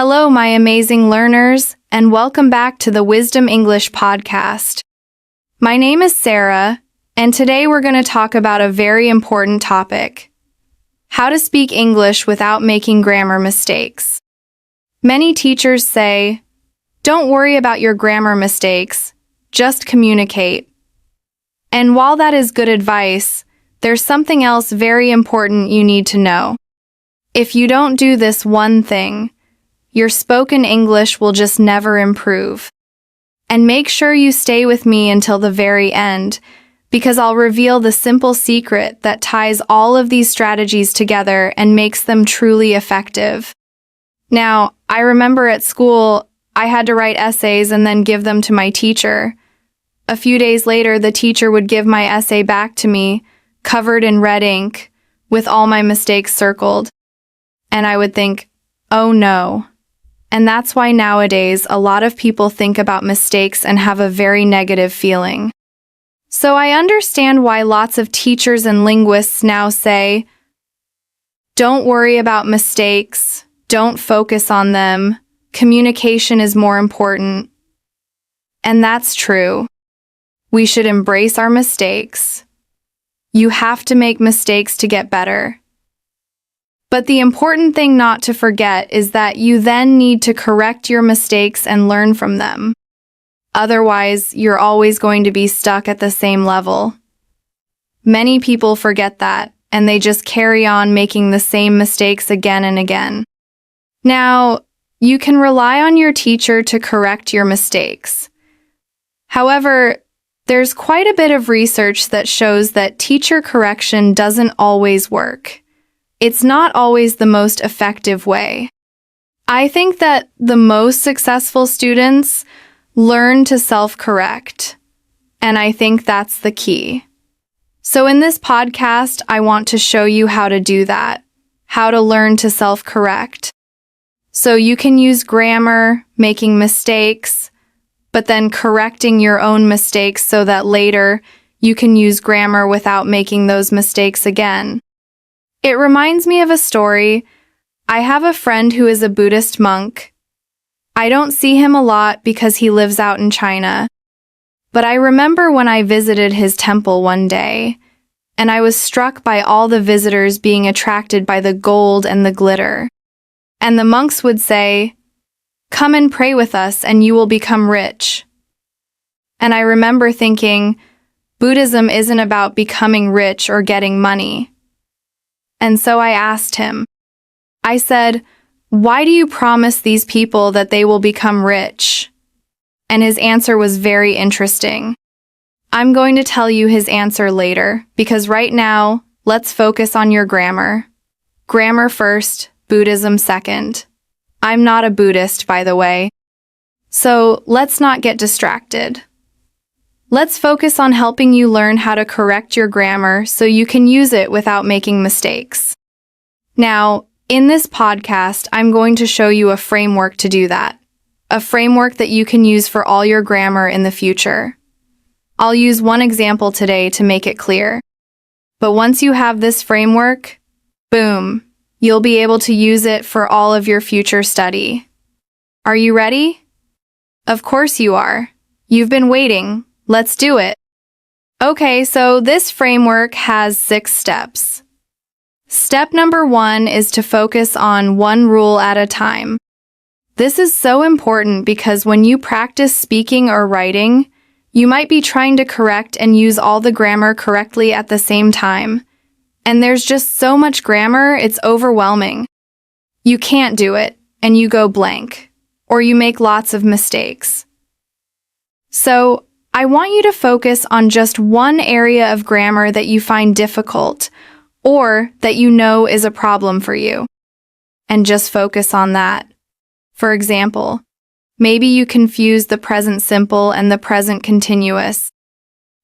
Hello, my amazing learners, and welcome back to the Wisdom English podcast. My name is Sarah, and today we're going to talk about a very important topic: how to speak English without making grammar mistakes. Many teachers say, "Don't worry about your grammar mistakes, just communicate." And while that is good advice, there's something else very important you need to know. If you don't do this one thing, your spoken English will just never improve. And make sure you stay with me until the very end, because I'll reveal the simple secret that ties all of these strategies together and makes them truly effective. Now, I remember at school, I had to write essays and then give them to my teacher. A few days later, the teacher would give my essay back to me, covered in red ink, with all my mistakes circled. And I would think, oh no. And that's why nowadays a lot of people think about mistakes and have a very negative feeling. So I understand why lots of teachers and linguists now say, don't worry about mistakes, don't focus on them, communication is more important. And that's true. We should embrace our mistakes. You have to make mistakes to get better. But the important thing not to forget is that you then need to correct your mistakes and learn from them. Otherwise, you're always going to be stuck at the same level. Many people forget that, and they just carry on making the same mistakes again and again. Now, you can rely on your teacher to correct your mistakes. However, there's quite a bit of research that shows that teacher correction doesn't always work. It's not always the most effective way. I think that the most successful students learn to self-correct, and I think that's the key. So in this podcast, I want to show you how to do that, how to learn to self-correct. So you can use grammar, making mistakes, but then correcting your own mistakes so that later you can use grammar without making those mistakes again. It reminds me of a story. I have a friend who is a Buddhist monk. I don't see him a lot because he lives out in China. But I remember when I visited his temple one day, and I was struck by all the visitors being attracted by the gold and the glitter. And the monks would say, "Come and pray with us and you will become rich." And I remember thinking, Buddhism isn't about becoming rich or getting money. And so I asked him, I said, "Why do you promise these people that they will become rich?" And his answer was very interesting. I'm going to tell you his answer later, because right now, let's focus on your grammar. Grammar first, Buddhism second. I'm not a Buddhist, by the way. So let's not get distracted. Let's focus on helping you learn how to correct your grammar so you can use it without making mistakes. Now, in this podcast, I'm going to show you a framework to do that. A framework that you can use for all your grammar in the future. I'll use one example today to make it clear. But once you have this framework, boom, you'll be able to use it for all of your future study. Are you ready? Of course you are. You've been waiting. Let's do it. Okay, so this framework has 6 steps. Step number 1 is to focus on one rule at a time. This is so important because when you practice speaking or writing, you might be trying to correct and use all the grammar correctly at the same time. And there's just so much grammar, it's overwhelming. You can't do it, and you go blank, or you make lots of mistakes. So, I want you to focus on just one area of grammar that you find difficult, or that you know is a problem for you. And just focus on that. For example, maybe you confuse the present simple and the present continuous.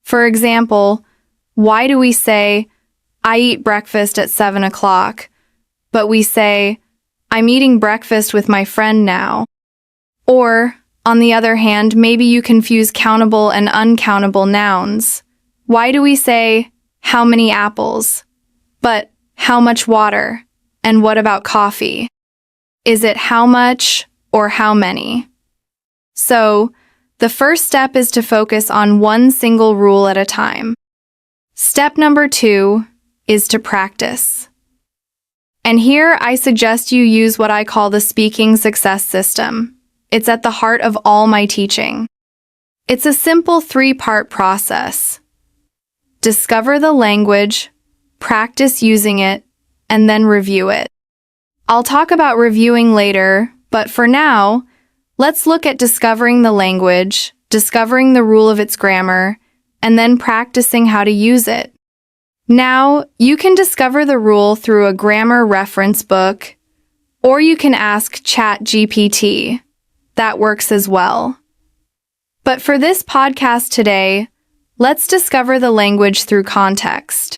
For example, why do we say, "I eat breakfast at 7 o'clock, but we say, "I'm eating breakfast with my friend now"? Or, on the other hand, maybe you confuse countable and uncountable nouns. Why do we say, "How many apples"? But how much water? And what about coffee? Is it how much or how many. So, the first step is to focus on one single rule at a time. Step number 2 is to practice. And here I suggest you use what I call the speaking success system. It's at the heart of all my teaching. It's a simple 3-part process. Discover the language, practice using it, and then review it. I'll talk about reviewing later, but for now, let's look at discovering the language, discovering the rule of its grammar, and then practicing how to use it. Now, you can discover the rule through a grammar reference book, or you can ask ChatGPT. That works as well. But for this podcast today, let's discover the language through context.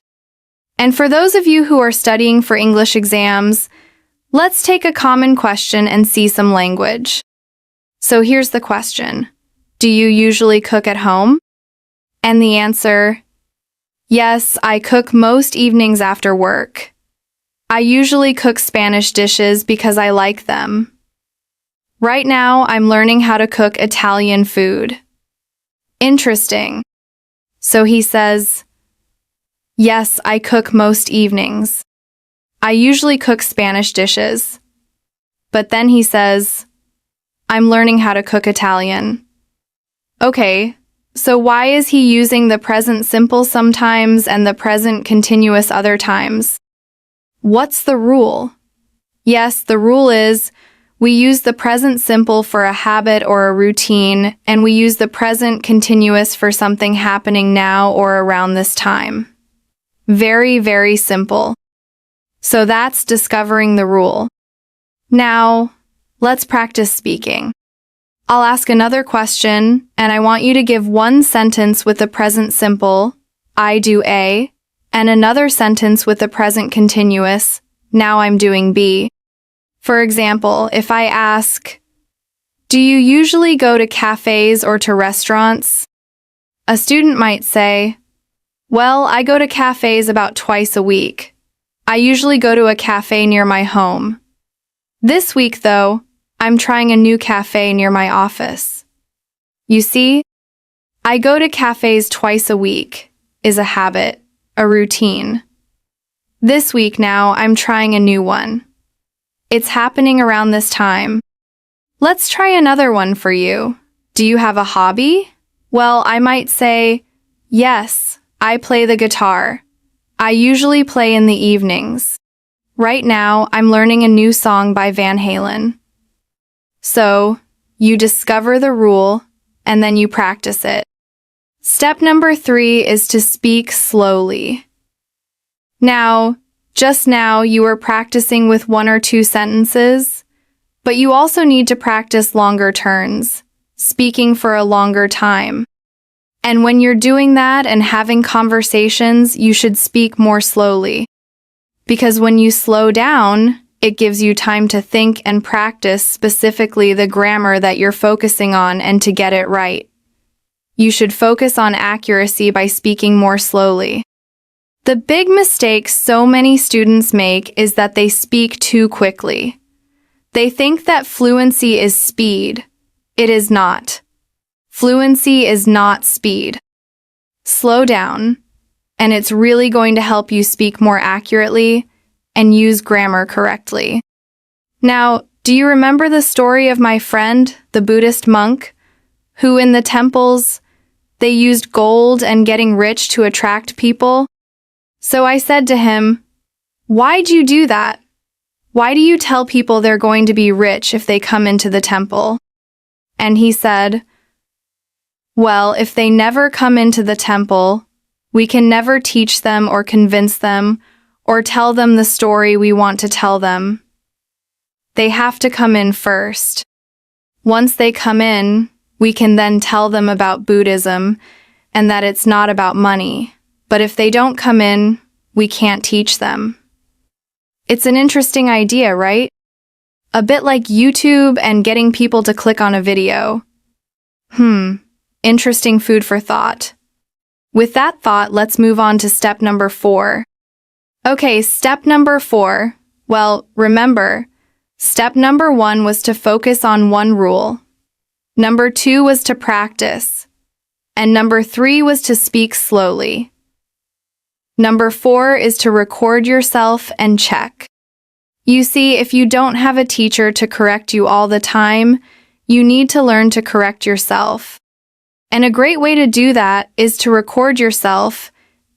And for those of you who are studying for English exams, let's take a common question and see some language. So here's the question. Do you usually cook at home? And the answer, yes, I cook most evenings after work. I usually cook Spanish dishes because I like them. Right now, I'm learning how to cook Italian food. Interesting. So he says, yes, I cook most evenings. I usually cook Spanish dishes. But then he says, I'm learning how to cook Italian. Okay, so why is he using the present simple sometimes and the present continuous other times? What's the rule? Yes, the rule is we use the present simple for a habit or a routine, and we use the present continuous for something happening now or around this time. Very, very simple. So that's discovering the rule. Now, let's practice speaking. I'll ask another question, and I want you to give one sentence with the present simple, I do A, and another sentence with the present continuous, now I'm doing B. For example, if I ask, do you usually go to cafes or to restaurants? A student might say, well, I go to cafes about twice a week. I usually go to a cafe near my home. This week, though, I'm trying a new cafe near my office. You see, I go to cafes twice a week is a habit, a routine. This week now, I'm trying a new one. It's happening around this time. Let's try another one for you. Do you have a hobby? Well, I might say, yes, I play the guitar. I usually play in the evenings. Right now, I'm learning a new song by Van Halen. So, you discover the rule, and then you practice it. Step number 3 is to speak slowly. Now, just now you were practicing with 1 or 2 sentences, but you also need to practice longer turns, speaking for a longer time. And when you're doing that and having conversations, you should speak more slowly. Because when you slow down, it gives you time to think and practice specifically the grammar that you're focusing on and to get it right. You should focus on accuracy by speaking more slowly. The big mistake so many students make is that they speak too quickly. They think that fluency is speed. It is not. Fluency is not speed. Slow down, and it's really going to help you speak more accurately and use grammar correctly. Now, do you remember the story of my friend, the Buddhist monk, who in the temples, they used gold and getting rich to attract people? So I said to him, why'd you do that? Why do you tell people they're going to be rich if they come into the temple? And he said, well, if they never come into the temple, we can never teach them or convince them or tell them the story we want to tell them. They have to come in first. Once they come in, we can then tell them about Buddhism and that it's not about money. But if they don't come in, we can't teach them. It's an interesting idea, right? A bit like YouTube and getting people to click on a video. Interesting food for thought. With that thought, let's move on to step number 4. Okay, step number 4. Well, remember, Step number 1 was to focus on one rule. Number 2 was to practice. And number 3 was to speak slowly. Number 4 is to record yourself and check. You see, if you don't have a teacher to correct you all the time, you need to learn to correct yourself. And a great way to do that is to record yourself,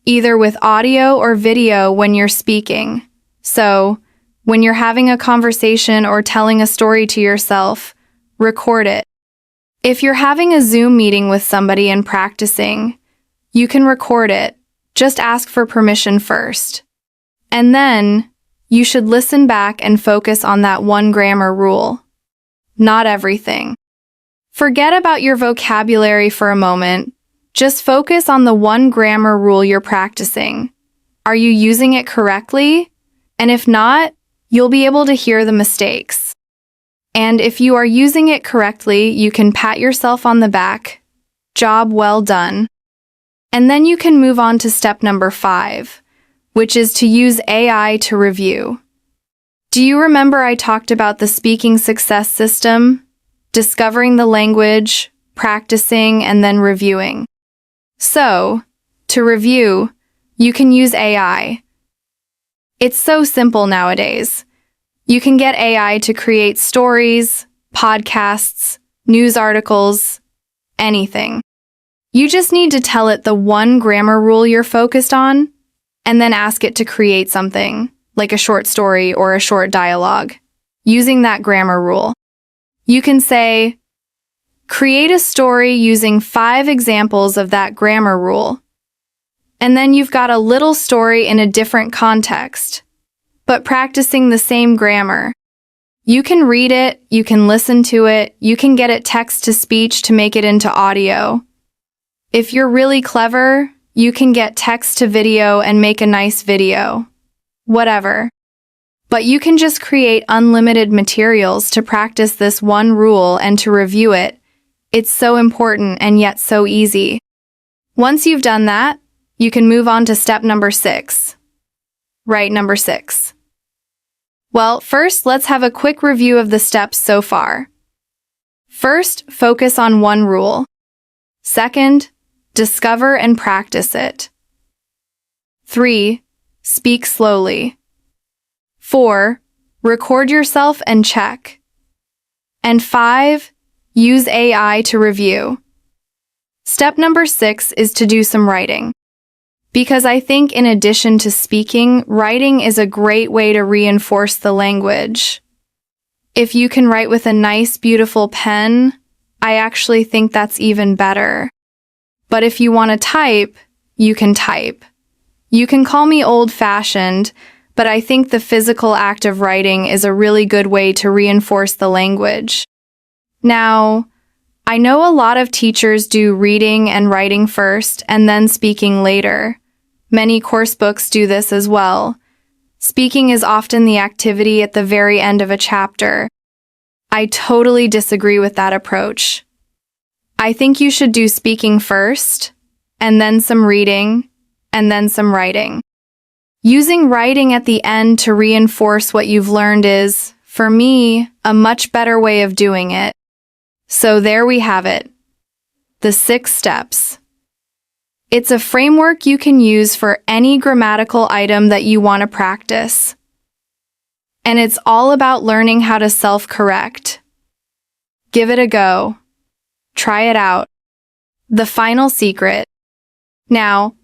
either with audio or video when you're speaking. So, when you're having a conversation or telling a story to yourself, record it. If you're having a Zoom meeting with somebody and practicing, you can record it. Just ask for permission first. And then, you should listen back and focus on that one grammar rule. Not everything. Forget about your vocabulary for a moment. Just focus on the one grammar rule you're practicing. Are you using it correctly? And if not, you'll be able to hear the mistakes. And if you are using it correctly, you can pat yourself on the back. Job well done. And then you can move on to step number 5, which is to use AI to review. Do you remember I talked about the speaking success system? Discovering the language, practicing, and then reviewing. So, to review, you can use AI. It's so simple nowadays. You can get AI to create stories, podcasts, news articles, anything. You just need to tell it the one grammar rule you're focused on, and then ask it to create something, like a short story or a short dialogue, using that grammar rule. You can say, create a story using 5 examples of that grammar rule. And then you've got a little story in a different context, but practicing the same grammar. You can read it, you can listen to it, you can get it text to speech to make it into audio. If you're really clever, you can get text to video and make a nice video. Whatever. But you can just create unlimited materials to practice this one rule and to review it. It's so important and yet so easy. Once you've done that, you can move on to step number 6. Right, number 6. Well, first, let's have a quick review of the steps so far. First, focus on one rule. Second, discover and practice it. 3. Speak slowly. 4. Record yourself and check. And 5. Use AI to review. Step number 6 is to do some writing. Because I think in addition to speaking, writing is a great way to reinforce the language. If you can write with a nice, beautiful pen, I actually think that's even better. But if you want to type, you can type. You can call me old-fashioned, but I think the physical act of writing is a really good way to reinforce the language. Now, I know a lot of teachers do reading and writing first and then speaking later. Many course books do this as well. Speaking is often the activity at the very end of a chapter. I totally disagree with that approach. I think you should do speaking first, and then some reading, and then some writing. Using writing at the end to reinforce what you've learned is, for me, a much better way of doing it. So there we have it. The 6 steps. It's a framework you can use for any grammatical item that you want to practice. And it's all about learning how to self-correct. Give it a go. Try it out. The final secret. Now,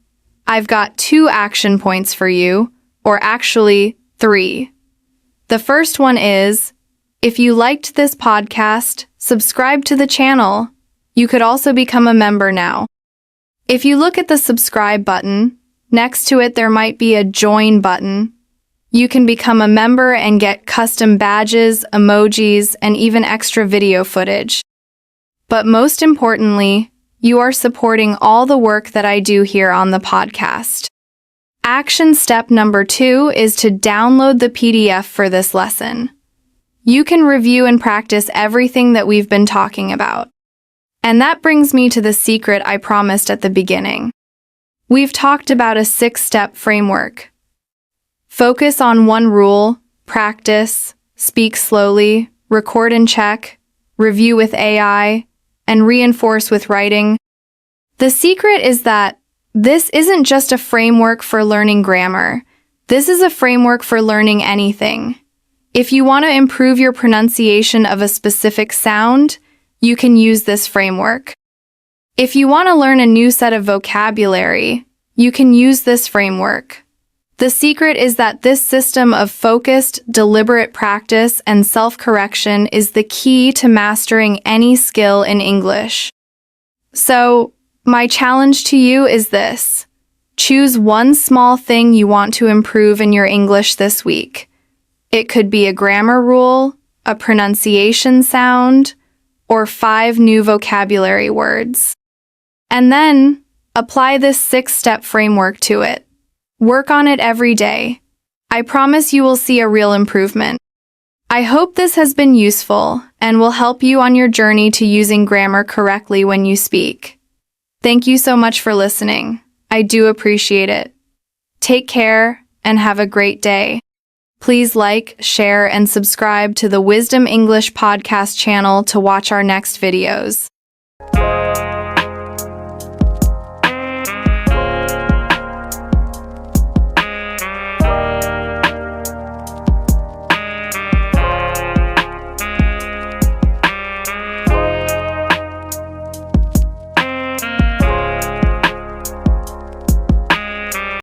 I've got 2 action points for you, or actually 3. The first one is, if you liked this podcast, subscribe to the channel. You could also become a member now. If you look at the subscribe button, next to it there might be a join button. You can become a member and get custom badges, emojis, and even extra video footage. But most importantly, you are supporting all the work that I do here on the podcast. Action step number 2 is to download the PDF for this lesson. You can review and practice everything that we've been talking about. And that brings me to the secret I promised at the beginning. We've talked about a 6-step framework. Focus on one rule, practice, speak slowly, record and check, review with AI, and reinforce with writing. The secret is that this isn't just a framework for learning grammar. This is a framework for learning anything. If you want to improve your pronunciation of a specific sound, you can use this framework. If you want to learn a new set of vocabulary, you can use this framework. The secret is that this system of focused, deliberate practice and self-correction is the key to mastering any skill in English. So, my challenge to you is this. Choose one small thing you want to improve in your English this week. It could be a grammar rule, a pronunciation sound, or 5 new vocabulary words. And then, apply this 6-step framework to it. Work on it every day. I promise you will see a real improvement. I hope this has been useful and will help you on your journey to using grammar correctly when you speak. Thank you so much for listening. I do appreciate it. Take care and have a great day. Please like, share, and subscribe to the Wisdom English podcast channel to watch our next videos.